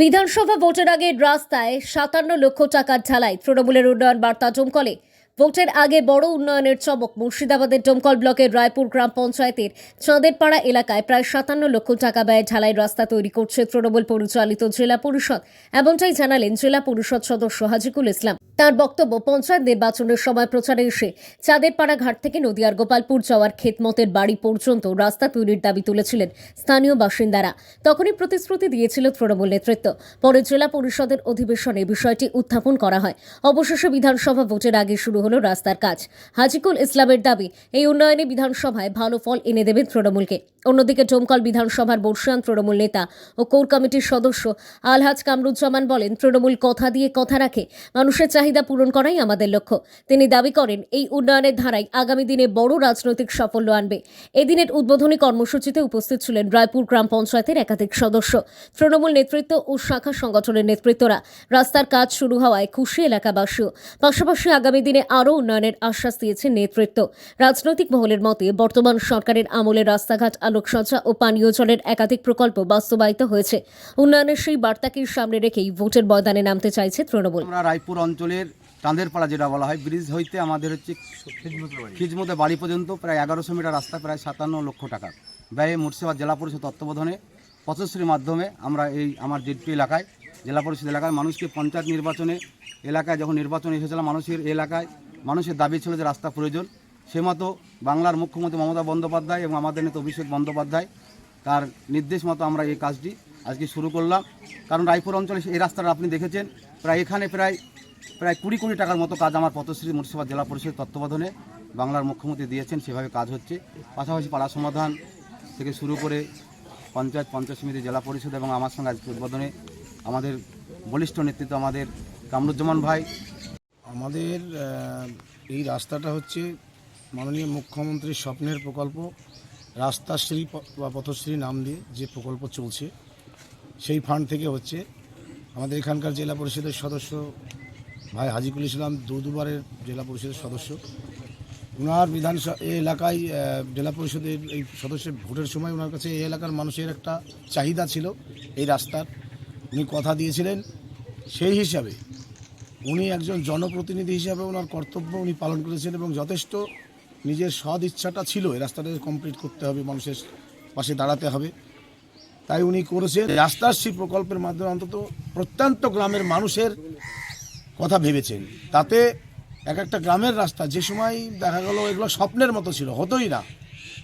বিধানসভা ভোটের আগে রাস্তায় ৫৭ লক্ষ টাকার ঢালাই। তৃণমূলের উন্নয়ন বার্তা ডোমকলে। ভোটের আগে বড় উন্নয়নের চমক। মুর্শিদাবাদের ডোমকল ব্লকের রায়পুর গ্রাম পঞ্চায়েতের চাঁদেরপাড়া এলাকায় প্রায় ৫৭ লক্ষ টাকা ব্যয়ে ঢালাই রাস্তা তৈরি করছে তৃণমূল পরিচালিত জেলা পরিষদ। এমনটাই জানালেন জেলা পরিষদ সদস্য হাজিকুল ইসলাম। তার বক্তব্য, পঞ্চায়েত নির্বাচনের সময় প্রচারে এসে চাঁদেরপাড়া ঘাট থেকে নদিয়ার গোপালপুর যাওয়ার ক্ষেতমতের বাড়ি পর্যন্ত রাস্তা তৈরির দাবি তুলেছিলেন স্থানীয় বাসিন্দারা। তখনই প্রতিশ্রুতি দিয়েছিল তৃণমূল নেতৃত্ব। পরে জেলা পরিষদের অধিবেশনে বিষয়টি উত্থাপন করা হয়। অবশেষে বিধানসভা ভোটের আগে শুরু হলো রাস্তার কাজ। হাজিকুল ইসলামের দাবি, এই উন্নয়নে বিধানসভায় ভালো ফল এনে দেবে তৃণমূলকে। অন্যদিকে ডোমকল বিধানসভার বর্ষিয়ান তৃণমূল নেতা ও কোর কমিটির সদস্য আলহাজ কামরুজ্জামান বলেন, তৃণমূল কথা দিয়ে কথা রাখে। মানুষের চাহিদা পূরণ করাই আমাদের লক্ষ্য। তিনি দাবি করেন, এই উন্নয়নের ধারায় আগামী দিনে বড় রাজনৈতিক সাফল্য আনবে। এদিনের উদ্বোধনী কর্মসূচিতে উপস্থিত ছিলেন রায়পুর গ্রাম পঞ্চায়েতের একাধিক সদস্য, তৃণমূল নেতৃত্ব ও শাখা সংগঠনের নেতৃত্বরা। রাস্তার কাজ শুরু হওয়ায় খুশি এলাকাবাসীও। পাশাপাশি আগামী দিনে আরও উন্নয়নের আশ্বাস দিয়েছে নেতৃত্ব। রাজনৈতিক মহলের মতে, বর্তমান সরকারের আমলে রাস্তাঘাট, আলোকসজ্জা ও পানীয় জলের একাধিক প্রকল্প বাস্তবায়িত হয়েছে। উন্নয়নের সেই বার্তাকে সামনে রেখেই ভোটের ময়দানে নামতে চাইছে তৃণমূল। আমরা রায়পুর অঞ্চলের চাঁদেরপাড়া যেটা বলা হয়, ব্রিজ হইতে আমাদের হচ্ছে খিজমতে বাড়ি পর্যন্ত প্রায় ১১০০ মিটার রাস্তা, প্রায় ৫৭ লক্ষ টাকা ব্যয়ে মুর্শিদাবাদ জেলা পরিষদ তত্ত্বাবধানে পথশ্রীর মাধ্যমে আমরা এই আমার জেডপি এলাকায়, জেলা পরিষদ এলাকায় মানুষকে পঞ্চায়েত নির্বাচনে এলাকায় যখন নির্বাচন এসেছিল, মানুষের এলাকায় মানুষের দাবি ছিল যে রাস্তা প্রয়োজন। সে মতো বাংলার মুখ্যমন্ত্রী মমতা বন্দ্যোপাধ্যায় এবং আমাদের নেতা অভিষেক বন্দ্যোপাধ্যায় তার নির্দেশ মতো আমরা এই কাজটি আজকে শুরু করলাম। কারণ রায়পুর অঞ্চলে এই রাস্তাটা আপনি দেখেছেন, এখানে প্রায় ২০ কোটি টাকার মতো কাজ আমার পথশ্রী মুর্শিদাবাদ জেলা পরিষদ তত্ত্বাবধানে বাংলার মুখ্যমন্ত্রী দিয়েছেন, সেভাবে কাজ হচ্ছে। পাশাপাশি পাড়া সমাধান থেকে শুরু করে পঞ্চায়েত সমিতি, জেলা পরিষদ এবং আমার সঙ্গে আজকে উদ্বোধনে আমাদের বলিষ্ঠ নেতৃত্ব আমাদের কামরুজ্জামান ভাই। আমাদের এই রাস্তাটা হচ্ছে মাননীয় মুখ্যমন্ত্রীর স্বপ্নের প্রকল্প। রাস্তাশ্রী বা পথশ্রী নাম দিয়ে যে প্রকল্প চলছে, সেই ফান্ড থেকে হচ্ছে। আমাদের এখানকার জেলা পরিষদের সদস্য ভাই হাজিকুল ইসলাম দুবারের জেলা পরিষদের সদস্য। ওনার বিধানসভা এই এলাকায় জেলা পরিষদের এই সদস্যের ভোটের সময় ওনার কাছে এই এলাকার মানুষের একটা চাহিদা ছিল এই রাস্তার। উনি কথা দিয়েছিলেন, সেই হিসাবে উনি একজন জনপ্রতিনিধি হিসাবে ওনার কর্তব্য উনি পালন করেছেন এবং যথেষ্ট নিজের সদ ইচ্ছাটা ছিল এই রাস্তাটা কমপ্লিট করতে হবে, মানুষের পাশে দাঁড়াতে হবে, তাই উনি করেছেন। রাস্তাশ্রী প্রকল্পের মাধ্যমে অন্তত প্রত্যন্ত গ্রামের মানুষের কথা ভেবেছেন। তাতে এক একটা গ্রামের রাস্তা যে সময় দেখা গেল এগুলো স্বপ্নের মতো ছিল, হতোই না,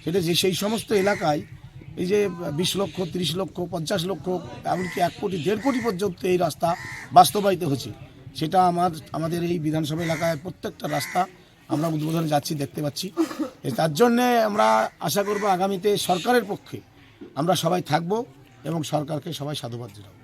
সেটা যে সেই সমস্ত এলাকায় এই যে ২০ লক্ষ, ৩০ লক্ষ, ৫০ লক্ষ, এমনকি ১ কোটি, ১.৫ কোটি পর্যন্ত এই রাস্তা বাস্তবায়িত হচ্ছে। সেটা আমাদের এই বিধানসভা এলাকায় প্রত্যেকটা রাস্তা আমরা উদ্বোধনে যাচ্ছি, দেখতে পাচ্ছি। তার জন্যে আমরা আশা করব আগামীতে সরকারের পক্ষে আমরা সবাই থাকব এবং সরকারকে সবাই সাধুবাদ জানাবো।